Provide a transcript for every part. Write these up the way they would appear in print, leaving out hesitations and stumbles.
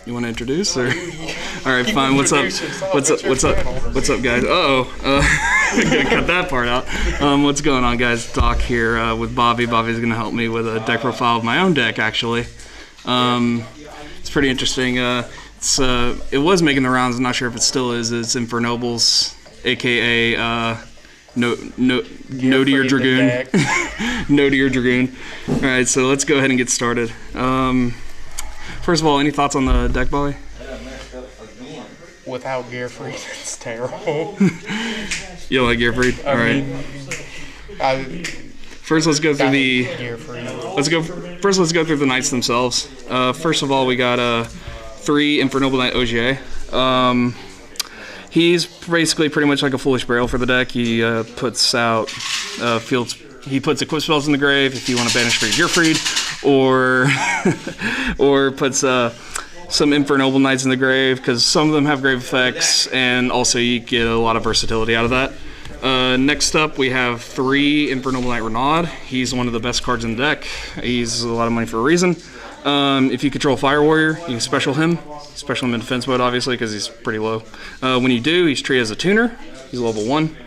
You want to introduce, or? All right, fine. What's up? What's up? What's up? What's up, guys? Gonna cut that part out. What's going on, guys? Doc here with Bobby. Bobby's gonna help me with a deck profile of my own deck, actually. It's pretty interesting. It was making the rounds. I'm not sure if it still is. It's Infernoble's, aka No to your Dragoon. No to your Dragoon. All right, so let's go ahead and get started. First of all, any thoughts on the deck, Bobby? Without Gearfried, it's terrible. You don't like Gearfried? All right. First, let's go through the. Let's go through the knights themselves. First of all, we got 3 Infernoble Knight OGA. He's basically pretty much like a Foolish Burial for the deck. He puts out fields. He puts equip spells in the grave if you want to banish for your Gearfried, or puts some Infernoble Knights in the grave, because some of them have grave effects, and also you get a lot of versatility out of that. Next up, we have 3 Infernoble Knight Renaud. He's one of the best cards in the deck. He's a lot of money for a reason. If you control Fire Warrior, you can special him. Special him in defense mode, obviously, because he's pretty low. When you do, he's treated as a tuner. He's level 1.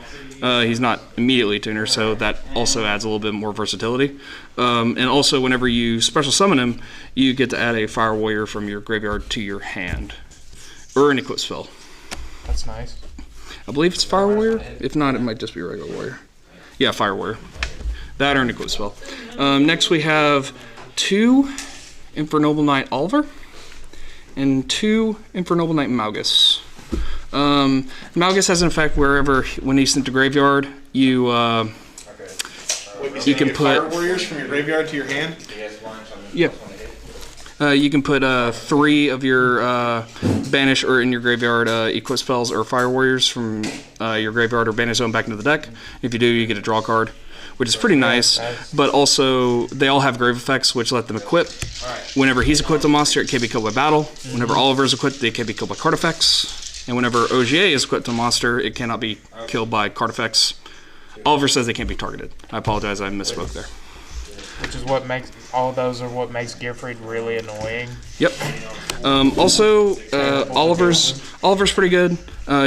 He's not immediately a tuner, so that also adds a little bit more versatility. And also, whenever you special summon him, you get to add a Fire Warrior from your graveyard to your hand. Or an equip spell. That's nice. I believe it's Fire Warrior. If not, it might just be a regular Warrior. Yeah, Fire Warrior. That or an equip spell. Next, we have 2 Infernoble Knight Oliver and 2 Infernoble Knight Malgus. Malgus has an effect when he's sent to graveyard, you can put Fire Warriors from your graveyard to your hand. Yeah. You can put 3 of your banish or in your graveyard equip spells or Fire Warriors from your graveyard or banish zone back into the deck. If you do, you get a draw card, which is pretty nice. But also, they all have grave effects, which let them equip. Whenever he's equipped a monster, it can't be killed by battle. Whenever Oliver is equipped, they can't be killed by card effects. And whenever OGA is equipped to a monster, it cannot be killed by card effects. Oliver says they can't be targeted. I apologize, I misspoke there. Which is what makes, all of those are what makes Gearfried really annoying. Yep. Also, Oliver's pretty good.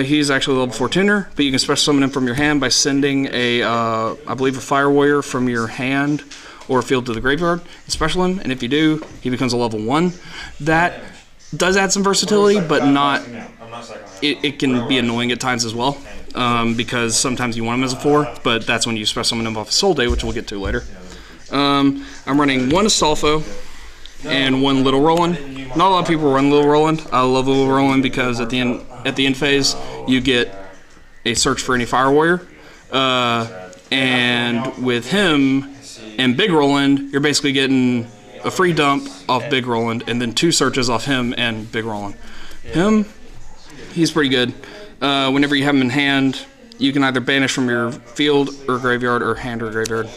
He's actually a level 4 tuner, but you can special summon him from your hand by sending I believe a Fire Warrior from your hand or field to the graveyard and special him, and if you do, he becomes a level 1. That does add some versatility, but not. It can be annoying at times as well, because sometimes you want him as a 4, but that's when you special summon him off of Soul Day, which we'll get to later. I'm running 1 Astolfo and 1 Little Roland. Not a lot of people run Little Roland. I love Little Roland because at the end phase you get a search for any Fire Warrior, and with him and Big Roland, you're basically getting a free dump off Big Roland, and then 2 searches off him and Big Roland. He's pretty good. Whenever you have him in hand, you can either banish from your field or graveyard, or hand or graveyard.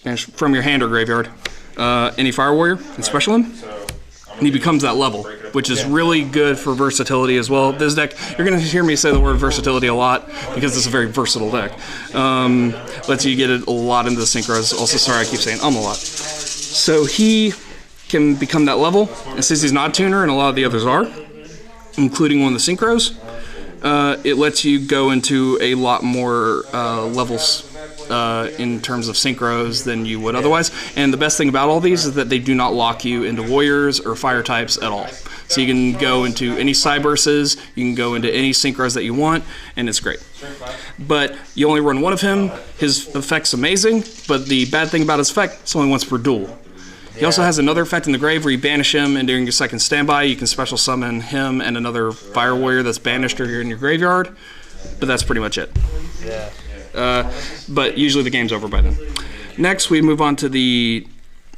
Banish from your hand or graveyard any Fire Warrior and special him, and he becomes that level, which is really good for versatility as well. This deck, you're going to hear me say the word versatility a lot because it's a very versatile deck. Lets you get a lot into the synchros. Also, sorry, I keep saying a lot. So he can become that level, and since he's not a tuner, and a lot of the others are, including one of the synchros, it lets you go into a lot more levels in terms of synchros than you would otherwise. And the best thing about all these is that they do not lock you into warriors or fire types at all. So you can go into any Cyburses, you can go into any synchros that you want, and it's great. But you only run 1 of him. His effect's amazing, but the bad thing about his effect, it's only once per duel. He also has another effect in the grave where you banish him, and during your second standby, you can special summon him and another Fire Warrior that's banished or in your graveyard. But that's pretty much it. But usually the game's over by then. Next, we move on to the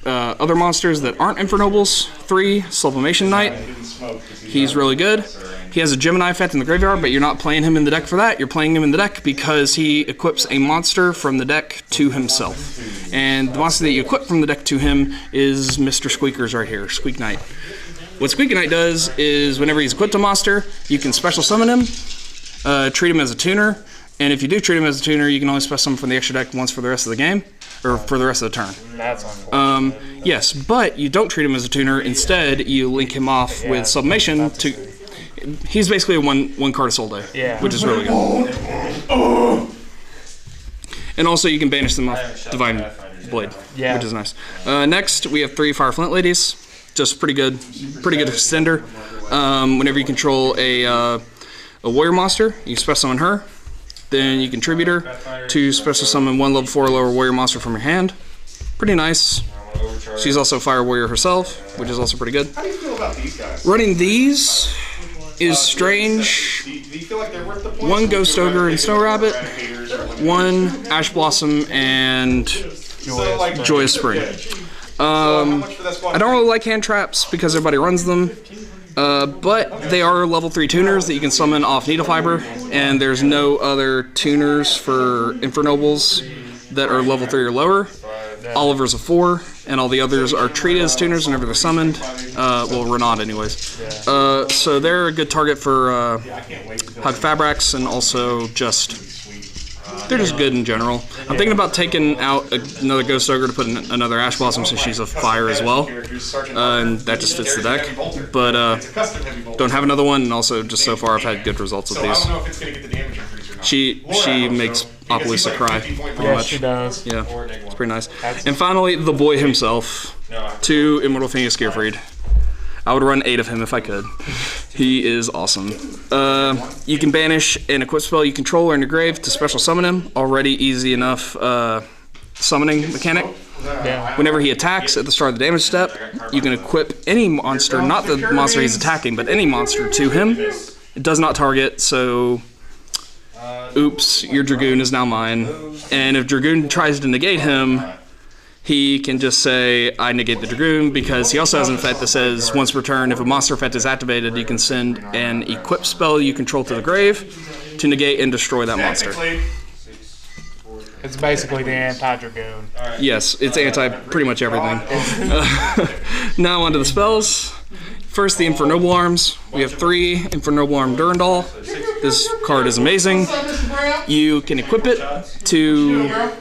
other monsters that aren't Infernobles. 3, Sublimation Knight. He's really good. He has a Gemini effect in the graveyard, but you're not playing him in the deck for that. You're playing him in the deck because he equips a monster from the deck to himself. And the monster that you equip from the deck to him is Mr. Squeakers right here, Squeak Knight. What Squeak Knight does is whenever he's equipped a monster, you can special summon him, treat him as a tuner, And if you do treat him as a tuner, you can only special summon from the extra deck once for the rest of the game, or for the rest of the turn. That's unfortunate. Yes, but you don't treat him as a tuner. Instead, you link him off with Sublimation to. He's basically a one card Soul Day, which is really good. And also, you can banish them off Divine Blade, which is nice. Next, we have 3 Fire Flint Ladies. Just pretty good extender. Whenever you control a warrior monster, you special summon her. Then you contribute her to special summon 1 level 4 or lower warrior monster from your hand. Pretty nice. She's also a fire warrior herself, which is also pretty good. How do you feel about these guys? Running these is strange. Do you feel like they're worth the points? 1 Ghost Ogre and Snow Rabbit, 1 Ash Blossom, and Joyous Spring. I don't really like hand traps because everybody runs them. But they are level 3 tuners that you can summon off Needle Fiber, and there's no other tuners for Infernobles that are level 3 or lower. Oliver's a 4, and all the others are treated as tuners whenever they're summoned. Well, Renaud anyways. So they're a good target for Hug Fabrax, and also just... they're just good in general. I'm thinking about taking out another Ghost Ogre to put in another Ash Blossom since she's a fire as well. And that just fits the deck. But don't have another one, and also just so far I've had good results with these. She makes Apollousa cry, pretty much. She does. Yeah, it's pretty nice. And finally, the boy himself, 2 Immortal Phineas Gearfried. I would run 8 of him if I could. He is awesome. You can banish an equip spell you control or in your grave to special summon him. Already easy enough summoning mechanic. Whenever he attacks at the start of the damage step, you can equip any monster, not the monster he's attacking, but any monster to him. It does not target, so oops, your Dragoon is now mine. And if Dragoon tries to negate him, he can just say, I negate the Dragoon, because he also has an effect that says, once per turn, if a monster effect is activated, you can send an equip spell you control to the grave to negate and destroy that monster. It's basically the anti-Dragoon. Yes, it's anti pretty much everything. Now onto the spells. First, the Infernoble Arms. We have 3 Infernoble Arm Durandal. This card is amazing. You can equip it to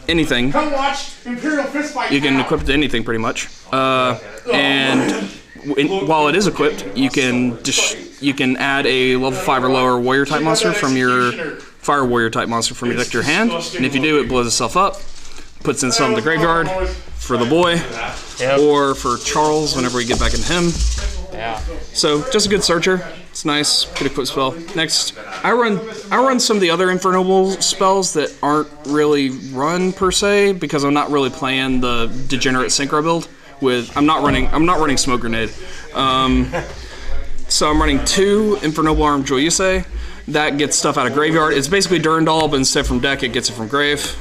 anything. You can equip it to anything pretty much. And while it is equipped, you can add a level 5 or lower warrior type monster from your fire warrior type monster from your deck to your hand. And if you do, it blows itself up, puts in some of the graveyard for the boy, or for Charles whenever we get back into him. So just a good searcher. It's nice, good equip spell. Next, I run some of the other Infernoble spells that aren't really run per se because I'm not really playing the degenerate synchro build. I'm not running Smoke Grenade. So I'm running 2 Infernoble Arm Joyuse. That gets stuff out of graveyard. It's basically Durandal, but instead from deck, it gets it from grave.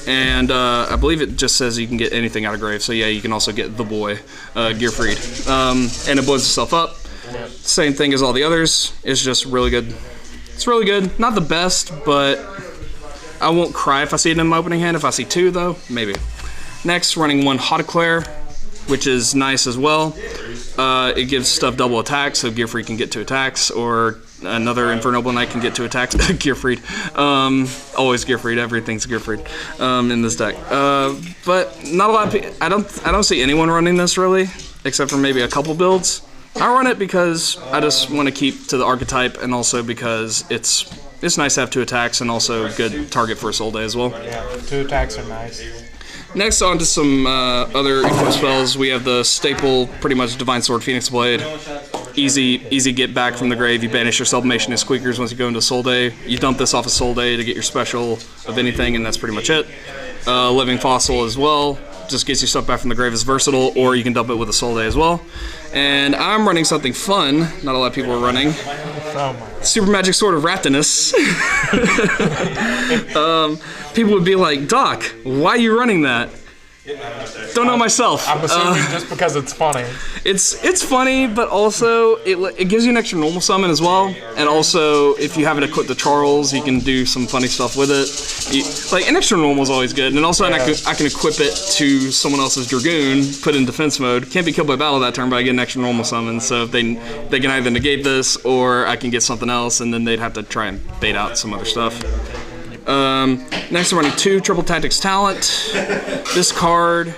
And I believe it just says you can get anything out of grave. So yeah, you can also get the boy, Gearfried. And it blows itself up. Same thing as all the others. It's just really good. It's really good. Not the best, but I won't cry if I see it in my opening hand. If I see 2, though, maybe. Next, running 1 Hot Eclair, which is nice as well. It gives stuff double attack, so Gearfried can get 2 attacks, or another Infernoble Knight can get 2 attacks. Gearfried. Always Gearfried. Everything's Gearfried in this deck. But not a lot of people. I don't see anyone running this really, except for maybe a couple builds. I run it because I just want to keep to the archetype, and also because it's nice to have 2 attacks and also a good target for a Soul Day as well. Yeah, 2 attacks are nice. Next, on to some other equip spells. We have the staple, pretty much Divine Sword, Phoenix Blade. Easy get back from the grave. You banish your Sublimation and Squeakers once you go into Soul Day. You dump this off a Soul Day to get your special of anything, and that's pretty much it. Living Fossil as well. Just gets your stuff back from the grave. Is versatile, or you can dump it with a Soul Day as well. And I'm running something fun. Not a lot of people are running. Super Magic Sword of Ravenous. People would be like, Doc, why are you running that? Don't know myself. I'm assuming just because it's funny. It's funny, but also it gives you an extra normal summon as well. And also, if you have it equipped to Charles, you can do some funny stuff with it. Like an extra normal is always good. And also, I can equip it to someone else's Dragoon, put it in defense mode. Can't be killed by battle that turn, but I get an extra normal summon. So if they can either negate this, or I can get something else, and then they'd have to try and bait out some other stuff. Next, I'm running 2 Triple Tactics Talent. This card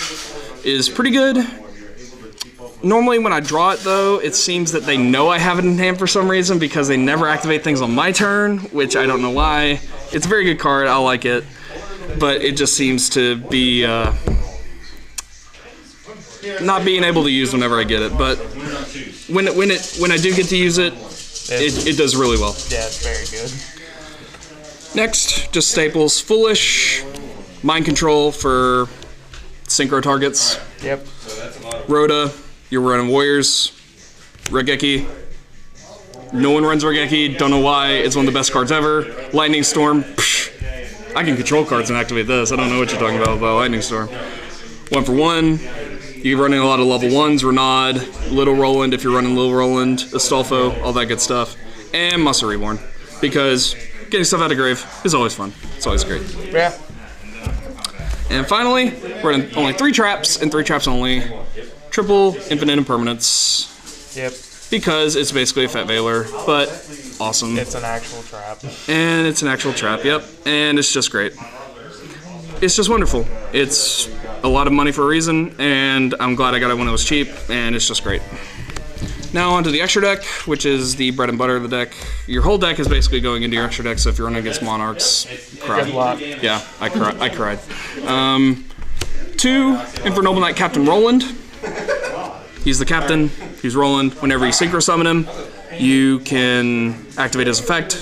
is pretty good. Normally when I draw it though, it seems that they know I have it in hand for some reason because they never activate things on my turn, which I don't know why. It's a very good card, I like it, but it just seems to be not being able to use whenever I get it. But when I do get to use it, it does really well. Yeah, it's very good. Next, just staples. Foolish, Mind Control for synchro targets. Yep. Rhoda, you're running Warriors. Regeki. No one runs Regeki, don't know why. It's one of the best cards ever. Lightning Storm. Psh, I can control cards and activate this. I don't know what you're talking about Lightning Storm. 1 for 1. You're running a lot of level 1s. Renaud, Little Roland if you're running Little Roland. Astolfo, all that good stuff. And Muscle Reborn. Because getting stuff out of grave is always fun. It's always great. Yeah. And finally, we're in only 3 traps, and 3 traps only. Triple Infinite Impermanence. Yep. Because it's basically a Fat Veiler, but awesome. It's an actual trap. And it's an actual trap, yep. And it's just great. It's just wonderful. It's a lot of money for a reason, and I'm glad I got it when it was cheap, and it's just great. Now onto the extra deck, which is the bread and butter of the deck. Your whole deck is basically going into your extra deck, so if you're running against Monarchs, cry. Good luck. Yeah, I cried. 2, Infernoble Knight Captain Roland. He's the captain, he's Roland. Whenever you synchro summon him, you can activate his effect.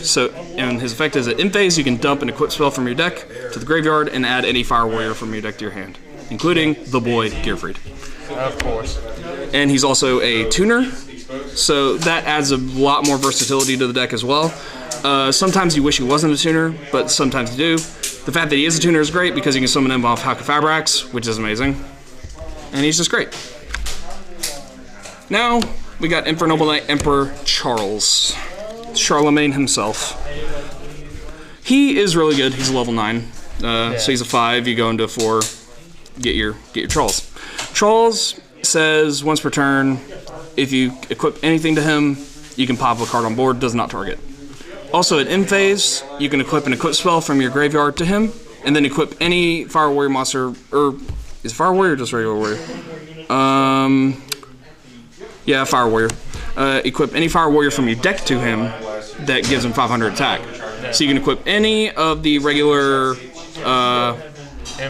And his effect is at end phase, you can dump an equip spell from your deck to the graveyard and add any Fire Warrior from your deck to your hand, including the boy Gearfried. Of course. And he's also a tuner, so that adds a lot more versatility to the deck as well. Sometimes you wish he wasn't a tuner, but sometimes you do. The fact that he is a tuner is great because you can summon him off Hakafabrax, which is amazing. And he's just great. Now, we got Infernoble Knight Emperor Charles. Charlemagne himself. He is really good. He's a level 9. So he's a 5. You go into a 4, get your Charles. Charles says once per turn, if you equip anything to him, you can pop a card on board, does not target. Also at end phase, you can equip an equip spell from your graveyard to him, and then equip any Fire Warrior monster, or is Fire Warrior or just regular Warrior? Yeah, Fire Warrior. Equip any Fire Warrior from your deck to him that gives him 500 attack. So you can equip any of the regular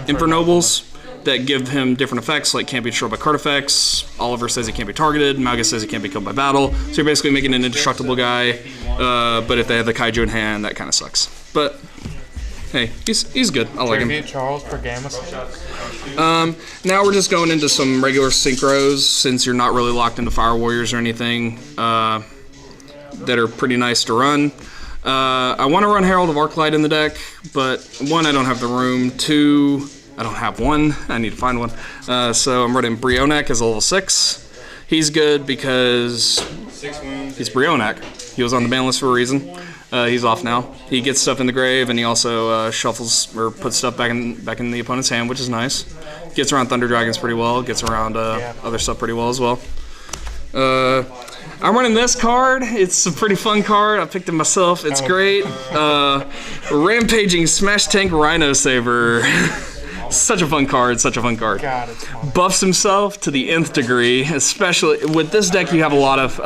Infernobles that give him different effects, like can't be destroyed by card effects. Oliver says he can't be targeted. Malgus says he can't be killed by battle. So you're basically making an indestructible guy. But if they have the Kaiju in hand, that kind of sucks. But hey, he's good. I like him. Tribute Charles per Gamma. Now we're just going into some regular synchros, since you're not really locked into Fire Warriors or anything that are pretty nice to run. I want to run Herald of Arclight in the deck, but 1, I don't have the room. 2, I don't have one. I need to find one. So I'm running Brionac as a level 6. He's good because he's Brionac. He was on the ban list for a reason. He's off now. He gets stuff in the grave, and he also shuffles or puts stuff back in the opponent's hand, which is nice. Gets around Thunder Dragons pretty well. Gets around other stuff pretty well as well. I'm running this card. It's a pretty fun card. I picked it myself. It's great. Rampaging Smash Tank Rhino Saber. Such a fun card. Such a fun card. God, it's fun. Buffs himself to the nth degree. Especially with this deck, you have a lot of.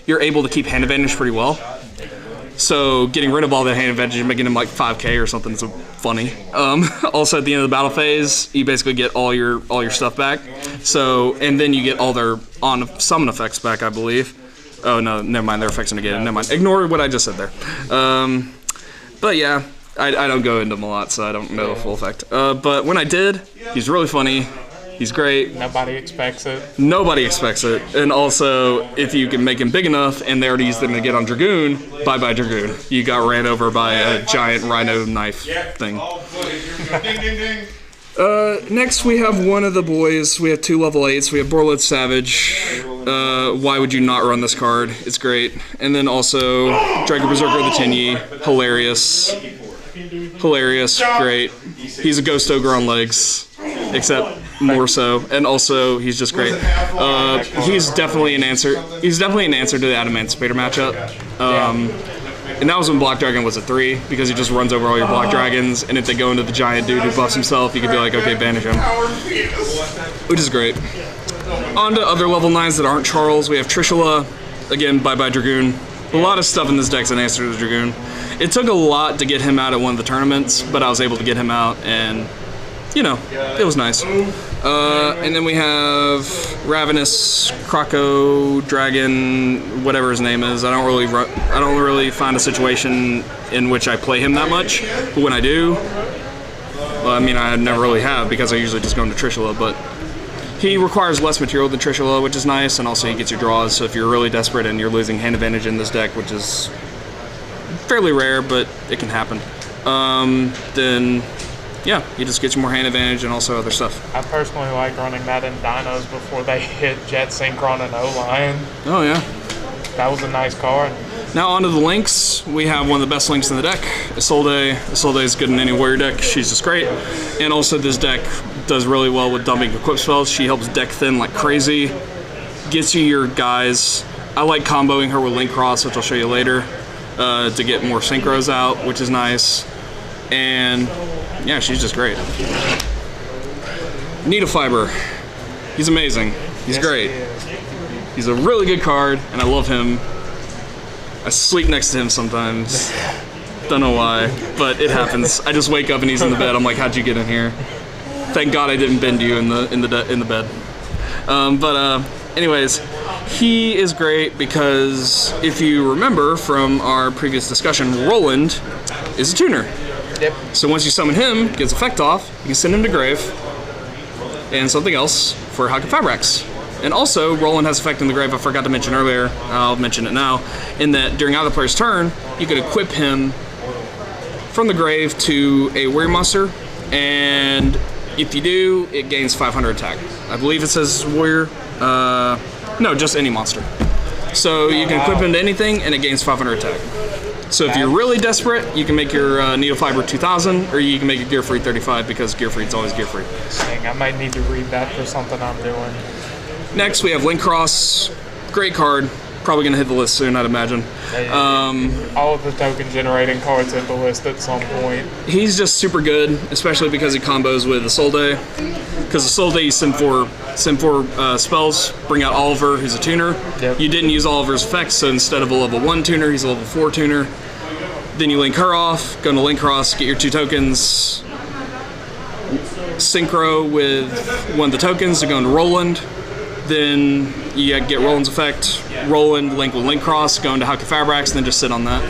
You're able to keep hand advantage pretty well. So getting rid of all that hand advantage and making him like 5k or something is funny. Also at the end of the battle phase, you basically get all your stuff back. So and then you get all their summon effects back, I believe. Oh no, never mind. Their effects are negated. Never mind. Ignore what I just said there. But yeah, I don't go into them a lot, so I don't know the full effect. But when I did, he's really funny. He's great. Nobody expects it. Nobody expects it. And also, if you can make him big enough and they already used them to get on Dragoon, bye-bye Dragoon. You got ran over by a giant rhino knife thing. Ding, ding, ding. Next we have one of the boys. We have 2 level 8s. We have Borleth Savage. Why would you not run this card? It's great. And then also Dragon Berserker the Tenyi. Hilarious. Hilarious. Great. He's a Ghost Ogre on legs. Except more so. And also he's just great. He's definitely an answer. He's definitely an answer to the Adamancipator matchup. And that was when Block Dragon was a 3, because he just runs over all your Block Dragons, and if they go into the giant dude who buffs himself, you could be like, okay, banish him. Which is great. On to other level 9s that aren't Charles, we have Trishula. Again, bye-bye Dragoon. A lot of stuff in this deck's an answer to the Dragoon. It took a lot to get him out at one of the tournaments, but I was able to get him out, and, you know, it was nice. And then we have Ravenous, Croco, Dragon, whatever his name is. I don't really find a situation in which I play him that much, but when I do, well, I mean, I never really have because I usually just go into Trishula, but he requires less material than Trishula, which is nice, and also he gets your draws, so if you're really desperate and you're losing hand advantage in this deck, which is fairly rare, but it can happen, then yeah, he just gets you more hand advantage and also other stuff. I personally like running that in Dinos before they hit Jet Synchron and O-Lion. Oh yeah. That was a nice card. Now onto the Lynx. We have one of the best Lynx in the deck, Isolde. Isolde is good in any warrior deck. She's just great. And also this deck does really well with dumping equip spells. She helps deck thin like crazy. Gets you your guys. I like comboing her with Link Cross, which I'll show you later, to get more synchros out, which is nice. And yeah, she's just great. Fiber. He's amazing. He's great. He's a really good card, and I love him. I sleep next to him sometimes. Don't know why, but it happens. I just wake up and he's in the bed. I'm like, how'd you get in here? Thank God I didn't bend you in the bed. Anyways, he is great because if you remember from our previous discussion, Roland is a tuner. Yep. So once you summon him, gets effect off, you can send him to grave, and something else for Hakufabrax. And also, Roland has effect in the grave I forgot to mention earlier, I'll mention it now, in that during either player's turn, you could equip him from the grave to a warrior monster, and if you do, it gains 500 attack. I believe it says warrior, no, just any monster. So you can equip him to anything, and it gains 500 attack. So if you're really desperate, you can make your Fiber 2000, or you can make it Gear Free 35 because Gear Free is always Gear Free. Dang, I might need to read that for something I'm doing. Next, we have Link Cross. Great card. Probably going to hit the list soon, I'd imagine. All of the token generating cards hit the list at some point. He's just super good, especially because he combos with Isolde. Because Isolde, you send four spells, bring out Oliver, who's a tuner. Yep. You didn't use Oliver's effects, so instead of a level 1 tuner, he's a level 4 tuner. Then you link her off, go into Link Cross, get your 2 tokens, synchro with one of the tokens to go into Roland. Then you get Roland's effect, Roland, link with Link Cross, go into Hakufabrax, and then just sit on that.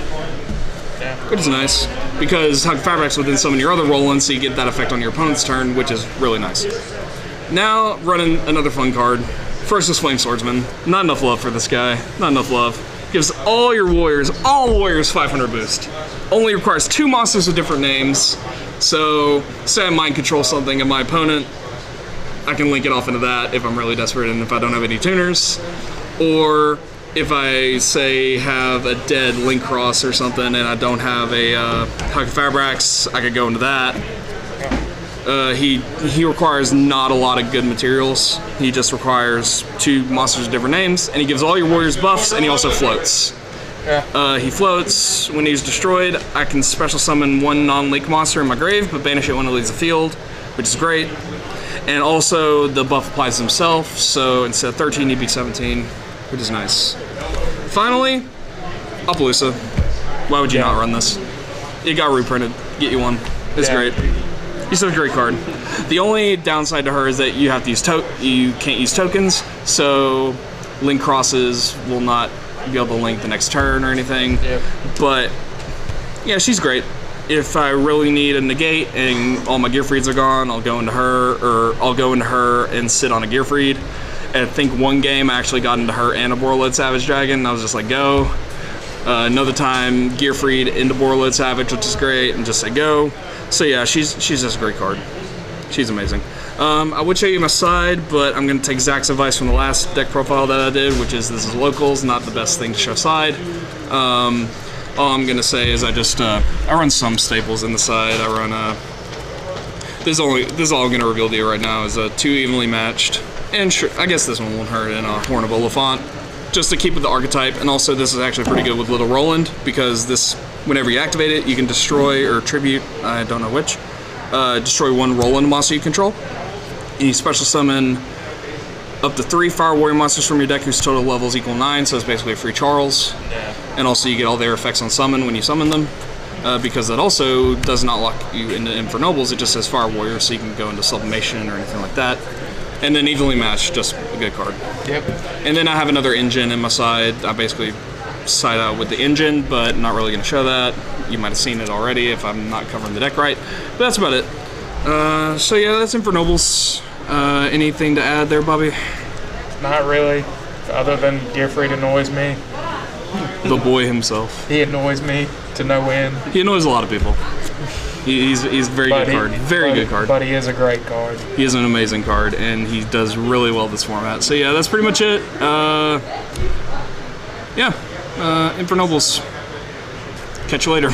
Yeah. Which is nice, because Hakufabrax will then summon your other Roland, so you get that effect on your opponent's turn, which is really nice. Now, running another fun card. First is Flame Swordsman. Not enough love for this guy. Not enough love. Gives all warriors 500 boost. Only requires 2 monsters with different names. So, say I mind control something of my opponent, I can link it off into that if I'm really desperate and if I don't have any tuners. Or if I, say, have a dead Link Cross or something and I don't have a Hakufabrax, I could go into that. He requires not a lot of good materials. He just requires 2 monsters with different names, and he gives all your warriors buffs, and he also floats. Yeah. He floats. When he's destroyed, I can special summon 1 non-link monster in my grave, but banish it when it leaves the field, which is great. And also, the buff applies to himself, so instead of 13, he'd be 17, which is nice. Finally, Appaloosa. Why would you not run this? It got reprinted. Get you one. It's great. It's a great card. The only downside to her is that you have to use you can't use tokens, so Link Crosses will not be able to link the next turn or anything. Yep. But yeah, she's great. If I really need a negate and all my Gearfrieds are gone, I'll go into her, and sit on a Gearfried. And I think one game I actually got into her and a Borleth Savage Dragon, and I was just like, go. Another time, Gearfried into Borleth Savage, which is great, and just say go. So yeah, she's just a great card. She's amazing. I would show you my side, but I'm going to take Zach's advice from the last deck profile that I did, which is this is locals, not the best thing to show side. All I'm going to say is I run some staples in the side. I run this is all I'm going to reveal to you right now is 2 evenly matched, and sure, I guess this one won't hurt, in a Horn of Oliphant, just to keep with the archetype. And also this is actually pretty good with Little Roland, because this, whenever you activate it, you can destroy or tribute, I don't know which, destroy 1 Roland monster you control. And you special summon up to 3 Fire Warrior monsters from your deck whose total levels equal 9, so it's basically a free Charles. Yeah. And also you get all their effects on summon when you summon them, because that also does not lock you into Infernobles, it just says Fire Warrior, so you can go into Sublimation or anything like that. And then Evenly Matched, just a good card. Yep. And then I have another engine in my side. I basically side out with the engine, but not really going to show that. You might have seen it already if I'm not covering the deck right. But that's about it. So yeah, that's Infernobles. Anything to add there, Bobby? Not really, other than Gearfried annoys me. The boy himself. He annoys me to no end. He annoys a lot of people. He's a very good card. Very good card. But he is a great card. He is an amazing card, and he does really well this format. So yeah, that's pretty much it. Yeah, Infernobles. Catch you later.